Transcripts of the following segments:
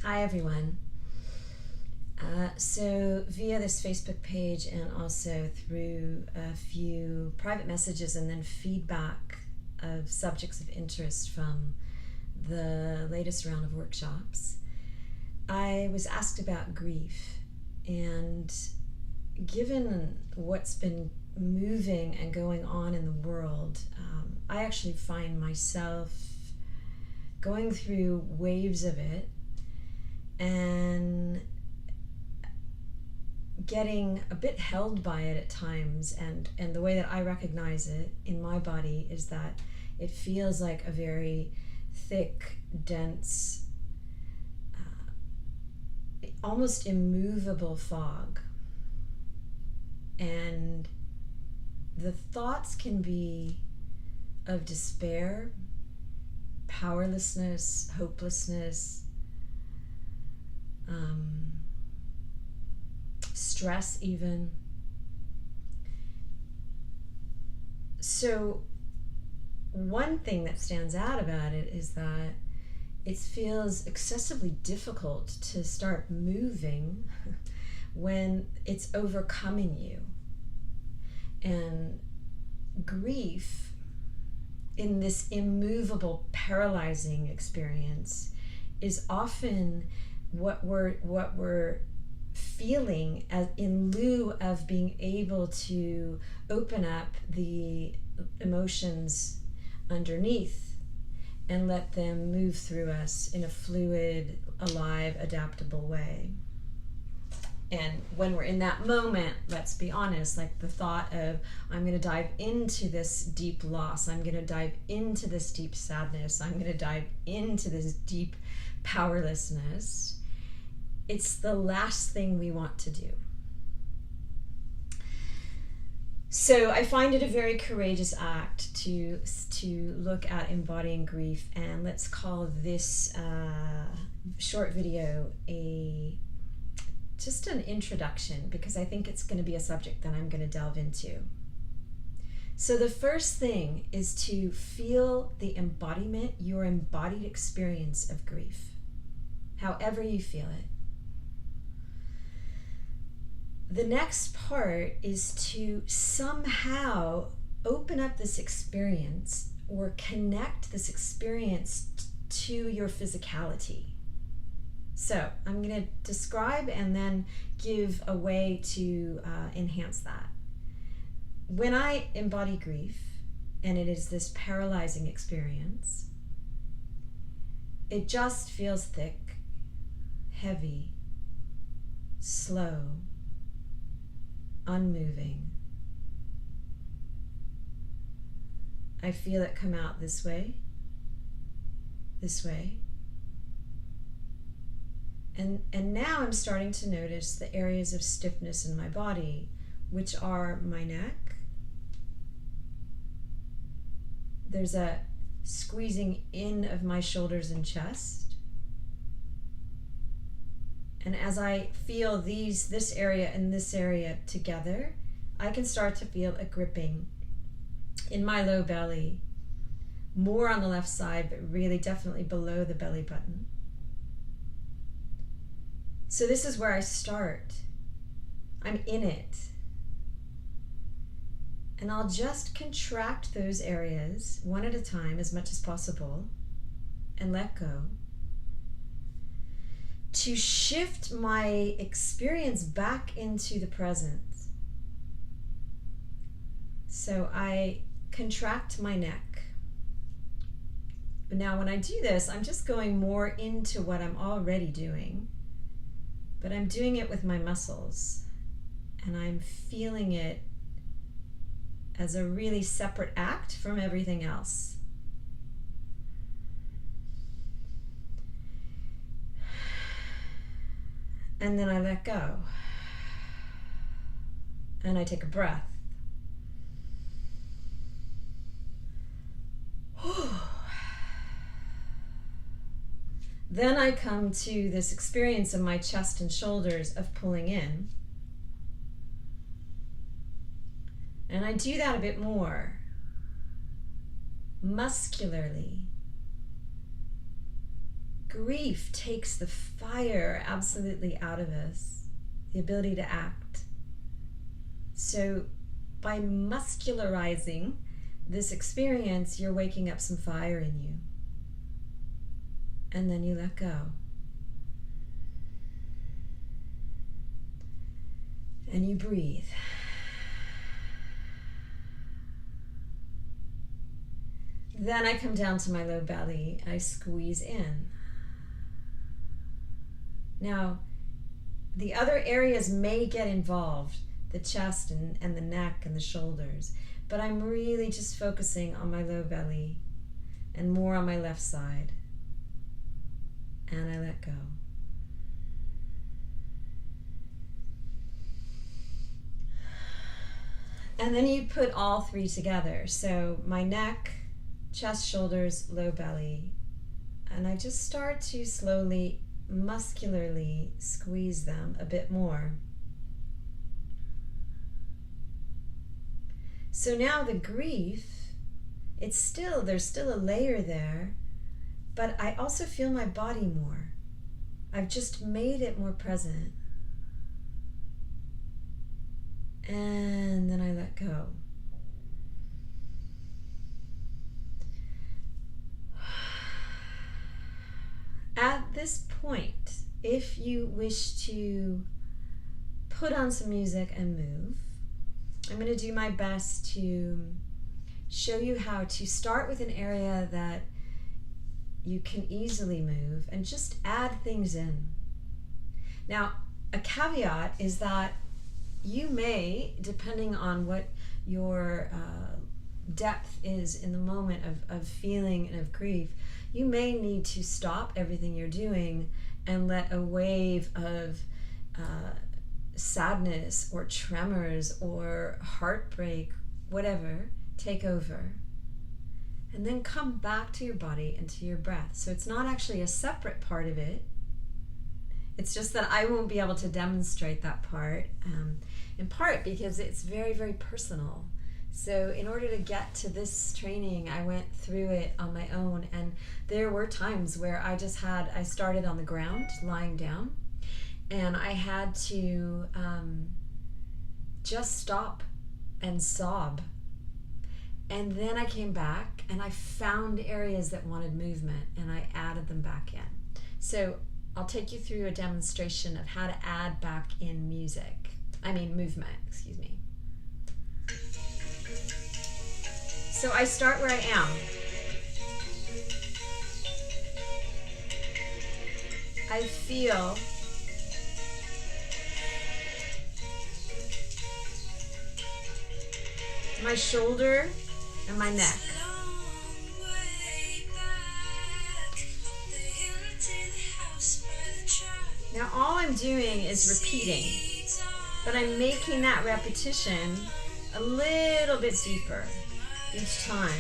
Hi everyone. So via this Facebook page and also through a few private messages and then feedback of subjects of interest from the latest round of workshops, I was asked about grief. And given what's been moving and going on in the world, I actually find myself going through waves of it and getting a bit held by it at times, and the way that I recognize it in my body is that it feels like a very thick, dense, almost immovable fog, and the thoughts can be of despair, powerlessness, hopelessness, stress even. So one thing that stands out about it is that it feels excessively difficult to start moving when it's overcoming you. And grief, in this immovable, paralyzing experience, is often what we're feeling as in lieu of being able to open up the emotions underneath and let them move through us in a fluid, alive, adaptable way. And when we're in that moment, let's be honest, like the thought of, I'm going to dive into this deep loss, I'm going to dive into this deep sadness, I'm going to dive into this deep powerlessness, it's the last thing we want to do. So I find it a very courageous act to look at embodying grief, and let's call this short video just an introduction, because I think it's going to be a subject that I'm going to delve into. So the first thing is to feel the embodiment, your embodied experience of grief, however you feel it. The next part is to somehow open up this experience or connect this experience to your physicality. So I'm going to describe and then give a way to enhance that. When I embody grief, and it is this paralyzing experience, it just feels thick, heavy, slow, unmoving. I feel it come out this way, and now I'm starting to notice the areas of stiffness in my body, which are my neck. There's a squeezing in of my shoulders and chest. And as I feel this area and this area together, I can start to feel a gripping in my low belly, more on the left side, but really definitely below the belly button. So this is where I start. I'm in it. And I'll just contract those areas one at a time as much as possible and let go, to shift my experience back into the present. So I contract my neck. But now when I do this, I'm just going more into what I'm already doing, but I'm doing it with my muscles, and I'm feeling it as a really separate act from everything else. And then I let go. And I take a breath. Then I come to this experience of my chest and shoulders of pulling in. And I do that a bit more muscularly, grief takes the fire absolutely out of us, the ability to act. So by muscularizing this experience, you're waking up some fire in you. And then you let go. And you breathe. Then I come down to my low belly. I squeeze in. Now, the other areas may get involved, the chest and the neck and the shoulders, but I'm really just focusing on my low belly and more on my left side. And I let go. And then you put all three together. So my neck, chest, shoulders, low belly. And I just start to slowly, muscularly squeeze them a bit more. So now the grief, there's still a layer there, but I also feel my body more. I've just made it more present. And then I let go. At this point, if you wish to put on some music and move, I'm going to do my best to show you how to start with an area that you can easily move and just add things in. Now, a caveat is that you may, depending on what your depth is in the moment of feeling and of grief, you may need to stop everything you're doing and let a wave of sadness or tremors or heartbreak, whatever, take over. And then come back to your body and to your breath. So it's not actually a separate part of it. It's just that I won't be able to demonstrate that part, in part because it's very, very personal. So in order to get to this training, I went through it on my own, and there were times where I started on the ground, lying down, and I had to just stop and sob. And then I came back and I found areas that wanted movement and I added them back in. So I'll take you through a demonstration of how to add back in movement, excuse me. So I start where I am. I feel my shoulder and my neck. Now all I'm doing is repeating, but I'm making that repetition a little bit deeper each time.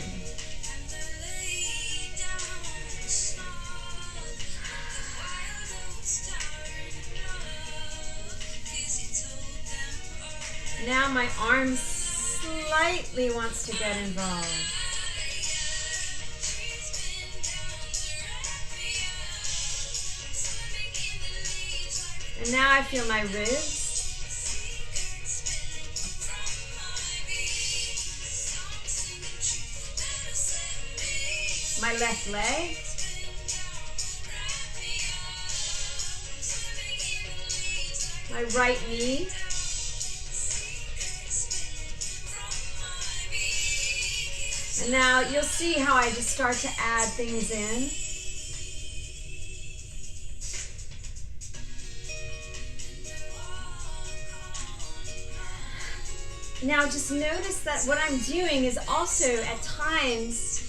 Now my arms slightly wants to get involved. And now I feel my ribs. My left leg. My right knee. And now you'll see how I just start to add things in. Now just notice that what I'm doing is also at times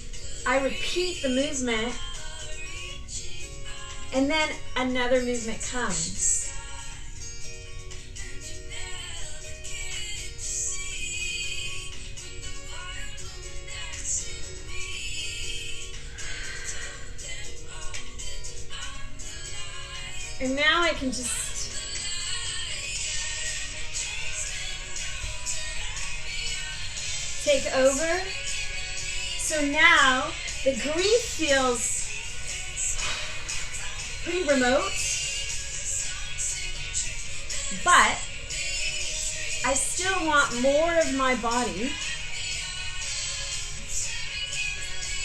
I repeat the movement and then another movement comes. And now I can just take over. So now the grief feels pretty remote, but I still want more of my body.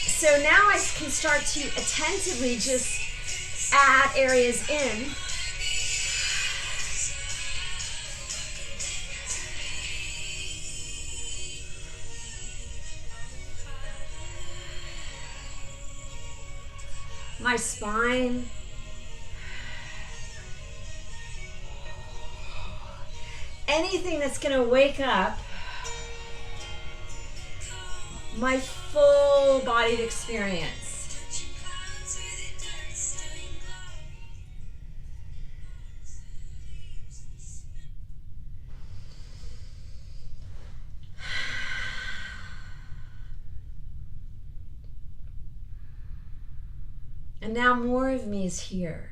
So now I can start to attentively just add areas in. My spine. Anything that's going to wake up my full-bodied experience. And now more of me is here,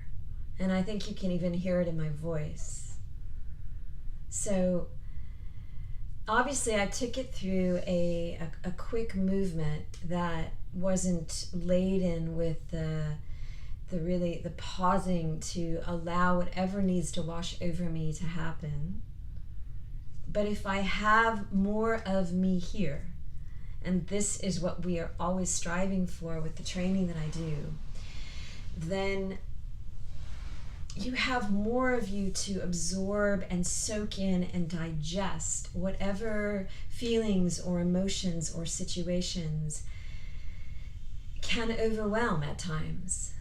and I think you can even hear it in my voice. So obviously I took it through a quick movement that wasn't laden with the pausing to allow whatever needs to wash over me to happen. But if I have more of me here, and this is what we are always striving for with the training that I do, then you have more of you to absorb and soak in and digest whatever feelings or emotions or situations can overwhelm at times.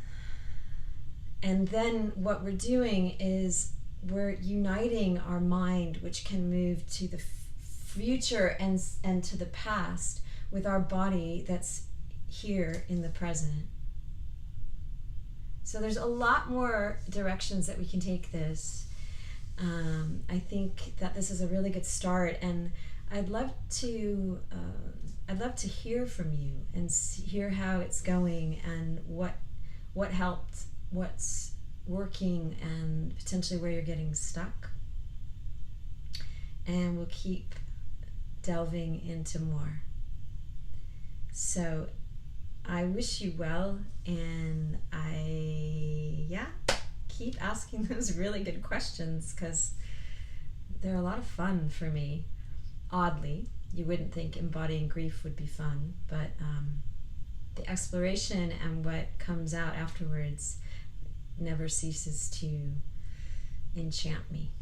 And then what we're doing is we're uniting our mind, which can move to the future and to the past, with our body that's here in the present. So there's a lot more directions that we can take this. I think that this is a really good start, and I'd love to hear from you and hear how it's going and what helped, what's working, and potentially where you're getting stuck. And we'll keep delving into more. So I wish you well, and keep asking those really good questions, because they're a lot of fun for me. Oddly, you wouldn't think embodying grief would be fun, but the exploration and what comes out afterwards never ceases to enchant me.